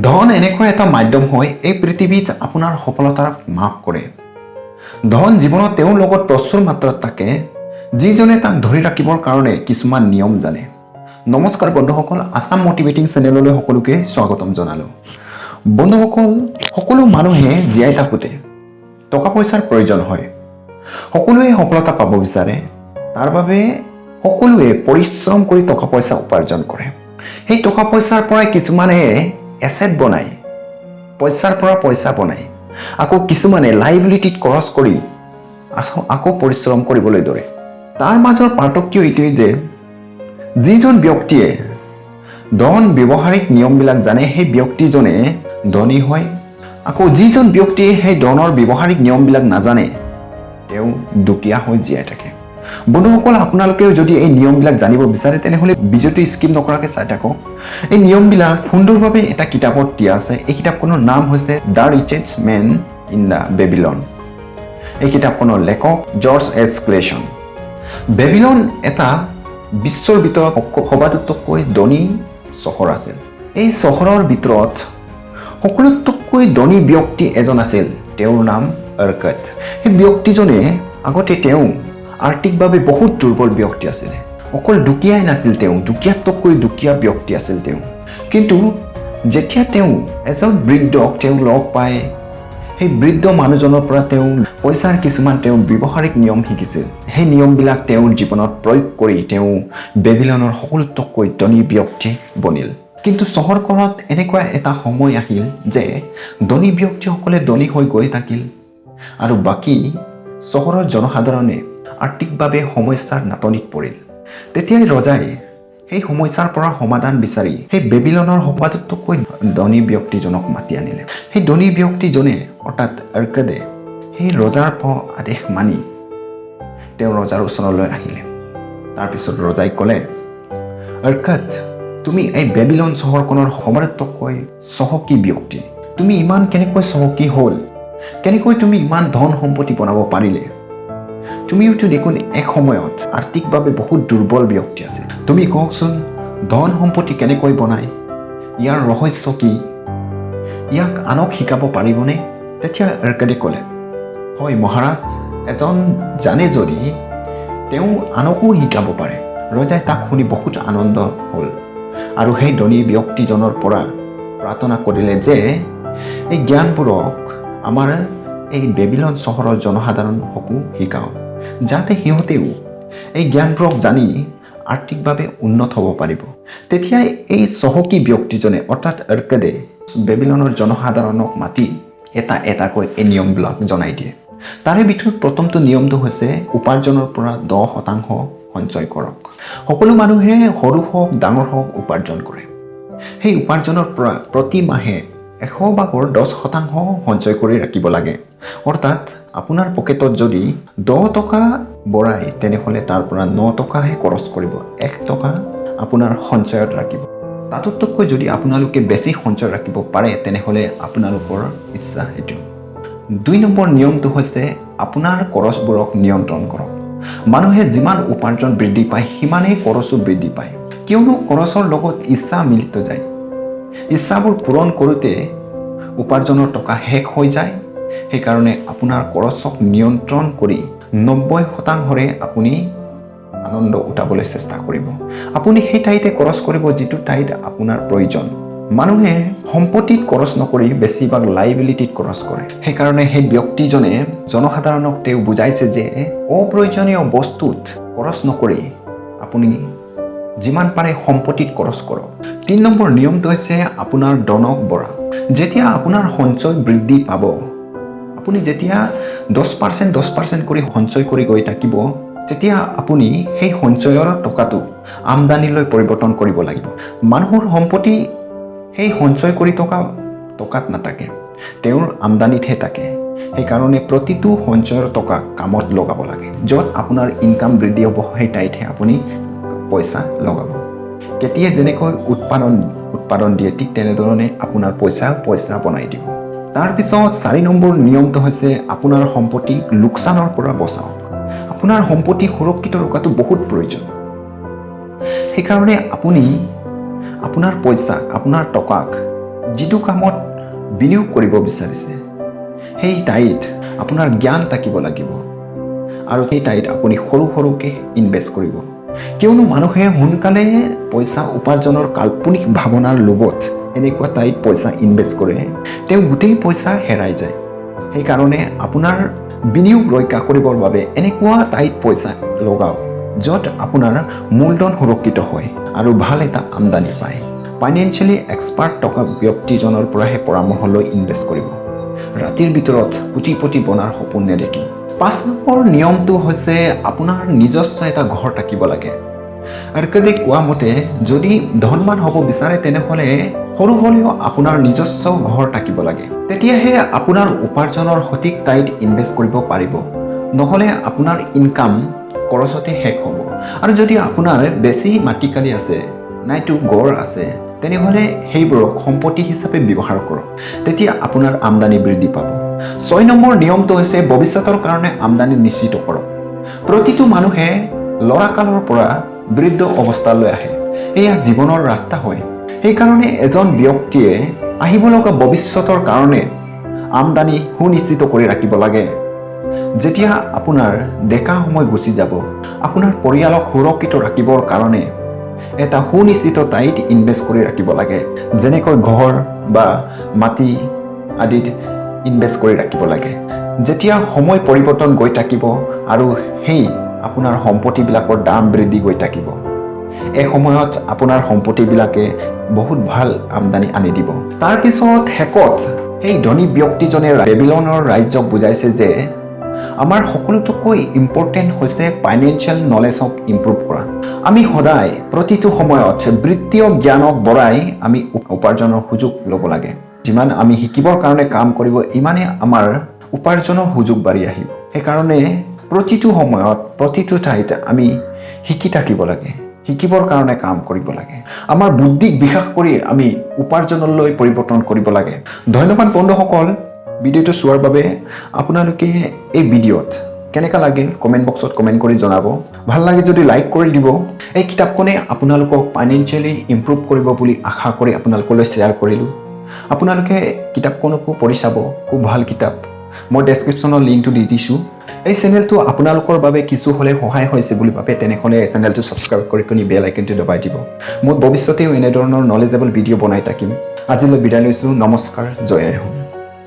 ধন এনেকুৱা এটা মাধ্যম হয় এই পৃথিৱীত আপোনাৰ সফলতাৰ মাপ কৰে। ধন জীৱনত তেওঁৰ লগত প্ৰচুৰ মাত্ৰাত থাকে, যিজনে তাক ধৰি ৰাখিবৰ কাৰণে কিছুমান নিয়ম জানে। নমস্কাৰ বন্ধুসকল, আছাম মটিভেটিং চেনেললৈ সকলোকে স্বাগতম জনালোঁ। বন্ধুসকল, সকলো মানুহে জীয়াই থাকোঁতে টকা পইচাৰ প্ৰয়োজন হয়। সকলোৱে সফলতা পাব বিচাৰে, তাৰ বাবে সকলোৱে পৰিশ্ৰম কৰি টকা পইচা উপাৰ্জন কৰে। সেই টকা পইচাৰ পৰাই কিছুমানে এছেট বনায়, পইচাৰ পৰা পইচা বনায়। আকৌ কিছুমানে লাইবিলিটিত খৰচ কৰি আকৌ পৰিশ্ৰম কৰিবলৈ ধৰে। তাৰ মাজৰ পাৰ্থক্য এইটোৱেই যে যিজন ব্যক্তিয়ে ধন ব্যৱহাৰিক নিয়মবিলাক জানে সেই ব্যক্তিজনে ধনী হয়। আকৌ যিজন ব্যক্তিয়ে সেই ধনৰ ব্যৱহাৰিক নিয়মবিলাক নাজানে তেওঁ দুখীয়া হৈ জীয়াই থাকে। বন্ধুসকল, আপোনালোকেও যদি এই নিয়মবিলাক জানিব বিচাৰে তেনেহ'লে ভিডিঅ'টো স্কিপ নকৰাকৈ চাই থাকক। এই নিয়মবিলাক সুন্দৰভাৱে এটা কিতাপত দিয়া আছে। এই কিতাপখনৰ নাম হৈছে the richest men in the Babylon. এই কিতাপখনৰ লেখক জৰ্জ এছ ক্লেচন। বেবিলন এটা বিশ্বৰ ভিতৰত সবাতোতকৈ ধনী চহৰ আছিল। এই চহৰৰ ভিতৰত সকলোতকৈ ধনী ব্যক্তি এজন আছিল, তেওঁৰ নাম অৰ্কট। সেই ব্যক্তিজনে আগতে তেওঁ আৰ্থিকভাৱে বহুত দুৰ্বল ব্যক্তি আছিল। অকল দুখীয়াই নাছিল, তেওঁ দুখীয়াতকৈ দুখীয়া ব্যক্তি আছিল তেওঁ। কিন্তু যেতিয়া তেওঁ এজন বৃদ্ধক তেওঁ লগ পায়, সেই বৃদ্ধ মানুহজনৰ পৰা তেওঁ পইচাৰ কিছুমান তেওঁ ব্যৱহাৰিক নিয়ম শিকিছিল। সেই নিয়মবিলাক তেওঁৰ জীৱনত প্ৰয়োগ কৰি তেওঁ বেবিলনৰ সকলোতকৈ ধনী ব্যক্তি বনিল। কিন্তু চহৰখনত এনেকুৱা এটা সময় আহিল যে ধনী ব্যক্তিসকলে ধনী হৈ গৈ থাকিল আৰু বাকী চহৰৰ জনসাধাৰণে আৰ্থিকভাৱে সমস্যাৰ নাটনিত পৰিল। তেতিয়াই ৰজাই সেই সমস্যাৰ পৰা সমাধান বিচাৰি সেই বেবিলনৰ সবাতোতকৈ ধনী ব্যক্তিজনক মাতি আনিলে। সেই ধনী ব্যক্তিজনে অৰ্থাৎ অৰ্কটে সেই ৰজাৰ আদেশ মানি তেওঁ ৰজাৰ ওচৰলৈ আহিলে। তাৰপিছত ৰজাই ক'লে, অৰ্কট, তুমি এই বেবিলন চহৰখনৰ সবাতোতকৈ চহকী ব্যক্তি। তুমি ইমান কেনেকৈ চহকী হ'ল? কেনেকৈ তুমি ইমান ধন সম্পত্তি বনাব পাৰিলে? তুমিওতো দেখোন এক সময়ত আৰ্থিকভাৱে বহুত দুৰ্বল ব্যক্তি আছিল। তুমি কওকচোন, ধন সম্পত্তি কেনেকৈ বনায়? ইয়াৰ ৰহস্য কি? ইয়াক আনক শিকাব পাৰিবনে? তেতিয়া অৰ্কটে ক'লে, হয় মহাৰাজ, এজন জানে যদি তেওঁ আনকো শিকাব পাৰে। ৰজাই তাক শুনি বহুত আনন্দ হ'ল আৰু সেই ধনী ব্যক্তিজনৰ পৰা প্ৰাৰ্থনা কৰিলে যে এই জ্ঞানবোৰক আমাৰ এই বেবিলন চহৰৰ জনসাধাৰণকো শিকাওক, যাতে সিহঁতেও এই জ্ঞানবোৰক জানি আৰ্থিকভাৱে উন্নত হ'ব পাৰিব। তেতিয়াই এই চহকী ব্যক্তিজনে অৰ্থাৎ অৰ্কটে বেবিলনৰ জনসাধাৰণক মাতি এটা এটাকৈ এই নিয়মবিলাক জনাই দিয়ে। তাৰে ভিতৰত প্ৰথমটো নিয়মটো হৈছে উপাৰ্জনৰ পৰা 10% সঞ্চয় কৰক। সকলো মানুহে সৰু হওক ডাঙৰ হওক উপাৰ্জন কৰে। সেই উপাৰ্জনৰ পৰা প্ৰতি মাহে 100 10% সঞ্চয় কৰি ৰাখিব লাগে। অৰ্থাৎ আপোনাৰ পকেটত যদি 10 টকা বঢ়ায় তেনেহ'লে তাৰ পৰা 9 টকাহে খৰচ কৰিব, 1 টকা আপোনাৰ সঞ্চয়ত ৰাখিব। তাতোতকৈ যদি আপোনালোকে বেছি সঞ্চয় ৰাখিব পাৰে তেনেহ'লে আপোনালোকৰ ইচ্ছা সেইটো। 2 নম্বৰ নিয়মটো হৈছে আপোনাৰ খৰচবোৰক নিয়ন্ত্ৰণ কৰক। মানুহে যিমান উপাৰ্জন বৃদ্ধি পায় সিমানেই খৰচো বৃদ্ধি পায়, কিয়নো খৰচৰ লগত ইচ্ছা মিলিত যায়। ইচ্ছাবোৰ পূৰণ কৰোঁতে উপাৰ্জনৰ টকা শেষ হৈ যায়। সেইকাৰণে আপোনাৰ খৰচক নিয়ন্ত্ৰণ কৰি 90%ৰে আপুনি আনন্দ উঠাবলৈ চেষ্টা কৰিব। আপুনি সেই ঠাইতে খৰচ কৰিব যিটো ঠাইত আপোনাৰ প্ৰয়োজন। মানুহে সম্পত্তিত খৰচ নকৰি বেছিভাগ লাইবিলিটিত খৰচ কৰে। সেইকাৰণে সেই ব্যক্তিজনে জনসাধাৰণক তেওঁ বুজাইছে যে অপ্ৰয়োজনীয় বস্তুত খৰচ নকৰি আপুনি যিমান পাৰে সম্পত্তিত খৰচ কৰক। 3 নম্বৰ নিয়মটো হৈছে আপোনাৰ ধনক বঢ়াওক। যেতিয়া আপোনাৰ সঞ্চয় বৃদ্ধি পাব, আপুনি যেতিয়া 10% কৰি সঞ্চয় কৰি গৈ থাকিব, তেতিয়া আপুনি সেই সঞ্চয়ৰ টকাটো আমদানিলৈ পৰিৱৰ্তন কৰিব লাগিব। মানুহৰ সম্পত্তি সেই সঞ্চয় কৰি টকাত নাথাকে, তেওঁৰ আমদানিতহে থাকে। সেইকাৰণে প্ৰতিটো সঞ্চয়ৰ টকা কামত লগাব লাগে। য'ত আপোনাৰ ইনকাম বৃদ্ধি হ'ব সেই ঠাইতহে আপুনি পইচা লগাব। কেতিয়া যেনেকৈ উৎপাদন দিয়ে ঠিক তেনেধৰণে আপোনাৰ পইচা বনাই দিব। তাৰপিছত 4 নম্বৰ নিয়মটো হৈছে আপোনাৰ সম্পত্তি লোকচানৰ পৰা বচাওক। আপোনাৰ সম্পত্তি সুৰক্ষিত ৰখাটো বহুত প্ৰয়োজন। সেইকাৰণে আপুনি আপোনাৰ পইচাক, আপোনাৰ টকাক যিটো কামত বিনিয়োগ কৰিব বিচাৰিছে সেই ঠাইত আপোনাৰ জ্ঞান থাকিব লাগিব আৰু সেই ঠাইত আপুনি সৰু সৰুকৈ ইনভেষ্ট কৰিব কিয়নো মানুহে সোনকালে পইচা উপাৰ্জনৰ কাল্পনিক ভাৱনাৰ লোভত এনেকুৱা ঠাইত পইচা ইনভেষ্ট কৰে তেওঁ গোটেই পইচা হেৰাই যায় সেইকাৰণে আপোনাৰ বিনিয়োগ ৰক্ষা কৰিবৰ বাবে এনেকুৱা ঠাইত পইচা লগাওক য'ত আপোনাৰ মূলধন সুৰক্ষিত হয় আৰু ভাল এটা আমদানি পায় ফাইনেন্সিয়েলি এক্সপাৰ্ট থকা ব্যক্তিজনৰ পৰাহে পৰামৰ্শ লৈ ইনভেষ্ট কৰিব ৰাতিৰ ভিতৰত কোটিপতি বনাৰ সপোন নেদেখিব 5 নম্বৰ নিয়মটো হৈছে আপোনাৰ নিজস্ব এটা ঘৰ থাকিব লাগে আৰু কবি কোৱা মতে যদি ধনৱান হ'ব বিচাৰে তেনেহ'লে সৰু হ'লেও আপোনাৰ নিজস্ব ঘৰ থাকিব লাগে তেতিয়াহে আপোনাৰ উপাৰ্জনৰ সঠিক ঠাইত ইনভেষ্ট কৰিব পাৰিব নহ'লে আপোনাৰ ইনকাম খৰচতে শেষ হ'ব আৰু যদি আপোনাৰ বেছি মাটিকালি আছে নাইতো গড় আছে তেনেহ'লে সেইবোৰক সম্পত্তি হিচাপে ব্যৱহাৰ কৰক তেতিয়া আপোনাৰ আমদানি বৃদ্ধি পাব 6 নম্বৰ নিয়মটো হৈছে ভৱিষ্যতৰ কাৰণে আমদানি নিশ্চিত কৰক প্ৰতিটো মানুহে ল'ৰাকালৰ পৰা বৃদ্ধ অৱস্থালৈ আহে এয়া জীৱনৰ ৰাস্তা হয় সেইকাৰণে এজন ব্যক্তিয়ে আহিব লগা ভৱিষ্যতৰ কাৰণে আমদানি সুনিশ্চিত কৰি ৰাখিব লাগে যেতিয়া আপোনাৰ ডেকা সময় গুচি যাব আপোনাৰ পৰিয়ালক সুৰক্ষিত ৰাখিবৰ কাৰণে এটা সুনিশ্চিত ঠাইত ইনভেষ্ট কৰি ৰাখিব লাগে যেনেকৈ ঘৰ বা মাটি আদিত ইনভেষ্ট কৰি ৰাখিব লাগে যেতিয়া সময় পৰিৱৰ্তন গৈ থাকিব আৰু সেই আপোনাৰ সম্পত্তিবিলাকৰ দাম বৃদ্ধি গৈ থাকিব এই সময়ত আপোনাৰ সম্পত্তিবিলাকে বহুত ভাল আমদানি আনি দিব তাৰ পিছত হেকত সেই ধনী ব্যক্তিজনে বেবিলনৰ ৰাজ্যক বুজাইছে যে আমাৰ সকলোতকৈ ইম্পৰ্টেণ্ট হৈছে ফাইনেন্সিয়েল নলেজক ইম্প্ৰুভ কৰা আমি সদায় প্ৰতিটো সময়ত বৃত্তীয় জ্ঞানক বঢ়াই আমি উপাৰ্জনৰ সুযোগ ল'ব লাগে যিমান আমি শিকিবৰ কাৰণে কাম কৰিব ইমানে আমাৰ উপাৰ্জনৰ সুযোগ বাঢ়ি আহিব সেইকাৰণে প্ৰতিটো সময়ত প্ৰতিটো ঠাইত আমি শিকি থাকিব লাগে শিকিবৰ কাৰণে কাম কৰিব লাগে আমাৰ বুদ্ধিক বিকাশ কৰি আমি উপাৰ্জনলৈ পৰিৱৰ্তন কৰিব লাগে ধন্যবাদ বন্ধুসকল ভিডিঅ'টো চোৱাৰ বাবে আপোনালোকে এই ভিডিঅ'ত কেনেকা লাগিল কমেন্ট বক্সত কমেন্ট কৰি জনাব ভাল লাগে যদি লাইক কৰি দিব এই কিতাপখনে আপোনালোকক ফাইনেন্সিয়েলি ইম্প্ৰুভ কৰিব বুলি আশা কৰি আপোনালোকলৈ শ্বেয়াৰ কৰিলোঁ আপোনালোকে কিতাপখনকো পঢ়ি চাব খুব ভাল কিতাপ মই ডেছক্ৰিপশ্যনৰ লিংকটো দি দিছোঁ এই চেনেলটো আপোনালোকৰ বাবে কিছু হ'লে সহায় হৈছে বুলি ভাবে তেনেহ'লে এই চেনেলটো ছাবস্ক্ৰাইব কৰি কিনি বেল আইকনটো দবাই দিব মই ভৱিষ্যতেও এনেধৰণৰ নলেজেবল ভিডিঅ' বনাই থাকিম আজিলৈ বিদায় লৈছোঁ নমস্কাৰ জয় আই হোম